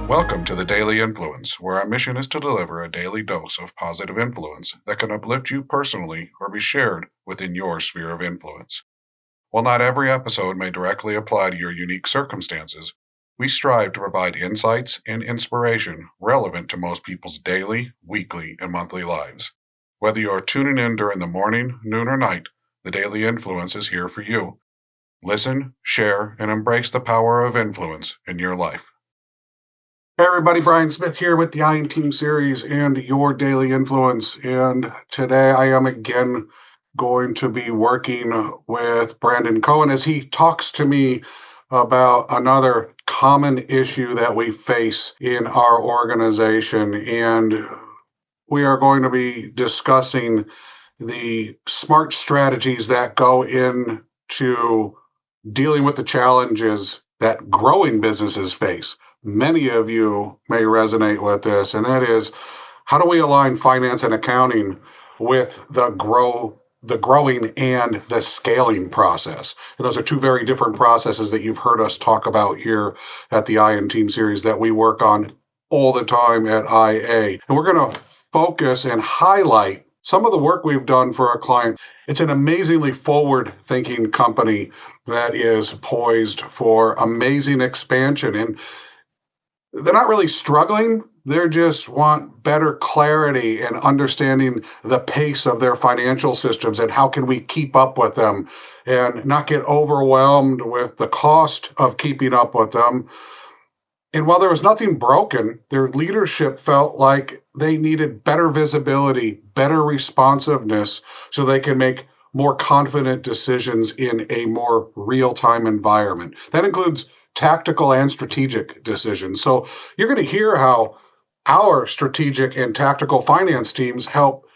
Welcome to the Daily Influence, where our mission is to deliver a daily dose of positive influence that can uplift you personally or be shared within your sphere of influence. While not every episode may directly apply to your unique circumstances, we strive to provide insights and inspiration relevant to most people's daily, weekly, and monthly lives. Whether you are tuning in during the morning, noon, or night, the Daily Influence is here for you. Listen, share, and embrace the power of influence in your life. Hey everybody, Brian Smith here with the Iron Team series and your Daily Influence. And today I am again going to be working with Brandon Cohen as he talks to me about another common issue that we face in our organization. And we are going to be discussing the smart strategies that go into dealing with the challenges that growing businesses face. Many of you may resonate with this, and that is, how do we align finance and accounting with the growing and the scaling process? And those are two very different processes that you've heard us talk about here at the IN Team series that we work on all the time at IA. And we're going to focus and highlight some of the work we've done for a client. It's an amazingly forward-thinking company that is poised for amazing expansion. And they're not really struggling. They just want better clarity and understanding the pace of their financial systems and how can we keep up with them and not get overwhelmed with the cost of keeping up with them. And while there was nothing broken, their leadership felt like they needed better visibility, better responsiveness, so they can make more confident decisions in a more real-time environment. That includes tactical and strategic decisions. So you're going to hear how our strategic and tactical finance teams help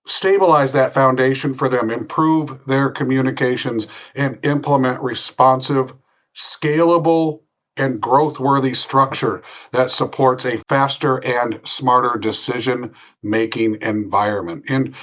stabilize that foundation for them, improve their communications, and implement responsive, scalable, and growth-worthy structure that supports a faster and smarter decision-making environment. And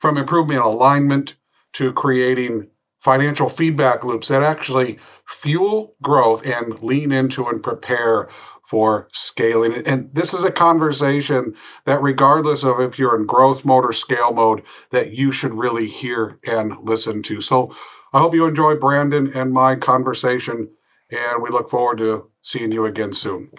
from improving alignment to creating financial feedback loops that actually fuel growth and lean into and prepare for scaling. And this is a conversation that, regardless of if you're in growth mode or scale mode, that you should really hear and listen to. So I hope you enjoy Brandon and my conversation, and we look forward to seeing you again soon.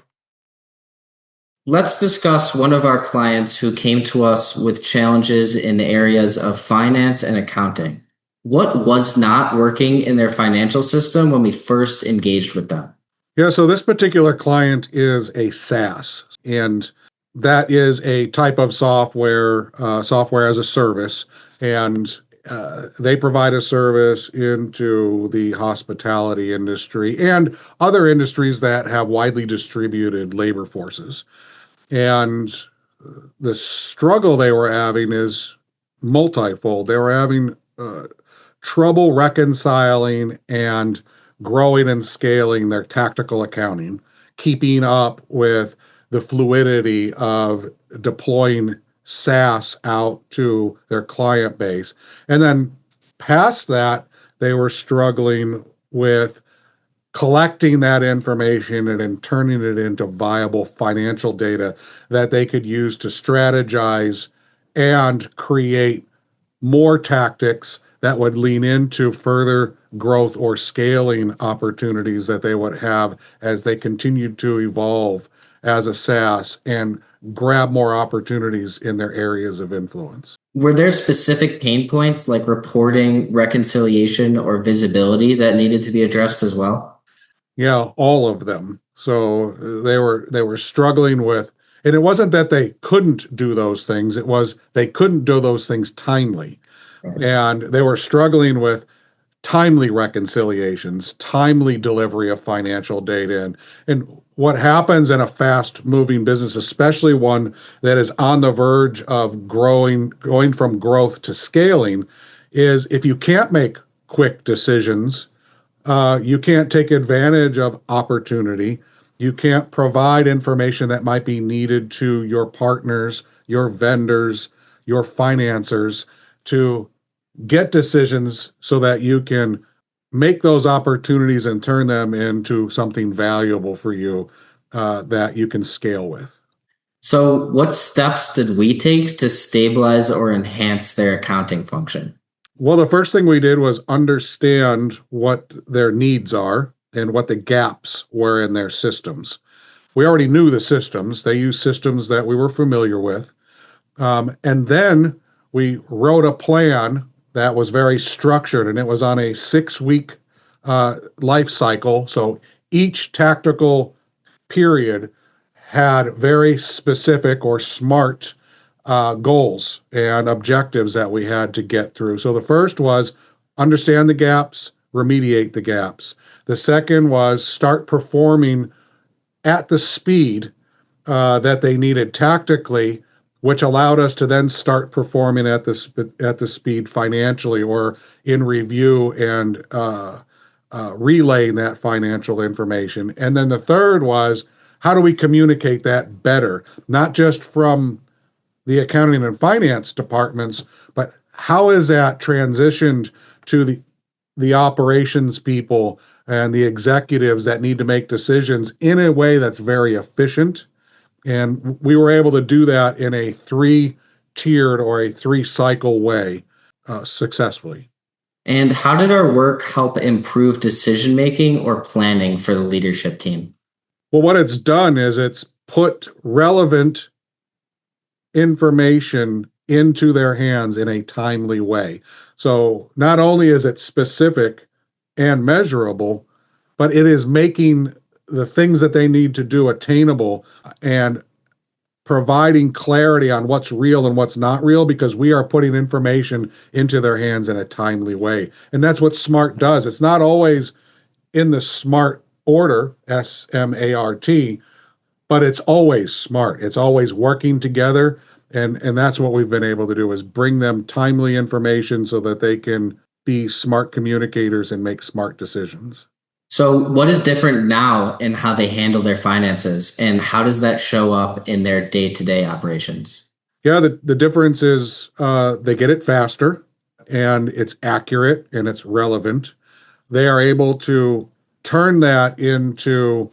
Let's discuss one of our clients who came to us with challenges in the areas of finance and accounting. What was not working in their financial system when we first engaged with them? Yeah, so this particular client is a SaaS, and that is a type of software as a service, and they provide a service into the hospitality industry and other industries that have widely distributed labor forces. And the struggle they were having is multifold. They were having trouble reconciling and growing and scaling their tactical accounting, keeping up with the fluidity of deploying SaaS out to their client base. And then past that, they were struggling with collecting that information and then turning it into viable financial data that they could use to strategize and create more tactics that would lean into further growth or scaling opportunities that they would have as they continued to evolve as a SaaS and grab more opportunities in their areas of influence. Were there specific pain points like reporting, reconciliation, or visibility that needed to be addressed as well? Yeah, all of them. So they were struggling with, and it wasn't that they couldn't do those things, it was they couldn't do those things timely. And they were struggling with timely reconciliations, timely delivery of financial data. And what happens in a fast-moving business, especially one that is on the verge of going from growth to scaling, is if you can't make quick decisions, you can't take advantage of opportunity. You can't provide information that might be needed to your partners, your vendors, your financiers to get decisions so that you can make those opportunities and turn them into something valuable for you. that you can scale with. So, what steps did we take to stabilize or enhance their accounting function? Well, the first thing we did was understand what their needs are and what the gaps were in their systems. We already knew the systems. They use systems that we were familiar with. And then we wrote a plan that was very structured, and it was on a 6-week life cycle. So each tactical period had very specific or smart goals and objectives that we had to get through. So the first was understand the gaps, remediate the gaps. The second was start performing at the speed that they needed tactically, which allowed us to then start performing at the speed financially or in review and relaying that financial information. And then the third was how do we communicate that better, not just from the accounting and finance departments, but how is that transitioned to the operations people and the executives that need to make decisions in a way that's very efficient. And we were able to do that in a 3-tiered or a 3-cycle way successfully. And how did our work help improve decision making or planning for the leadership team? Well, what it's done is it's put relevant information into their hands in a timely way. So not only is it specific and measurable, but it is making the things that they need to do attainable and providing clarity on what's real and what's not real, because we are putting information into their hands in a timely way. And that's what SMART does. It's not always in the SMART order, SMART, but it's always smart. It's always working together. And that's what we've been able to do, is bring them timely information so that they can be smart communicators and make smart decisions. So, what is different now in how they handle their finances, and how does that show up in their day-to-day operations? Yeah, the difference is they get it faster, and it's accurate and it's relevant. They are able to turn that into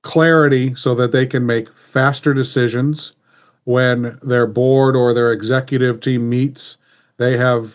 clarity so that they can make faster decisions. When their board or their executive team meets, they have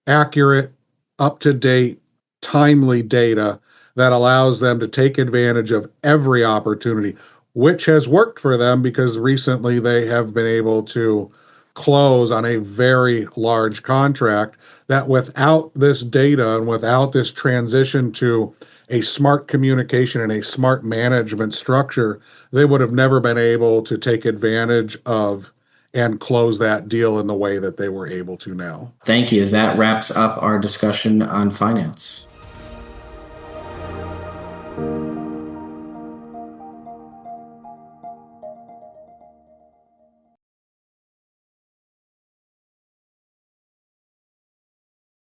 accurate, up-to-date, timely data that allows them to take advantage of every opportunity, which has worked for them because recently they have been able to close on a very large contract that without this data and without this transition to a smart communication and a smart management structure, they would have never been able to take advantage of and close that deal in the way that they were able to now. Thank you. That wraps up our discussion on finance.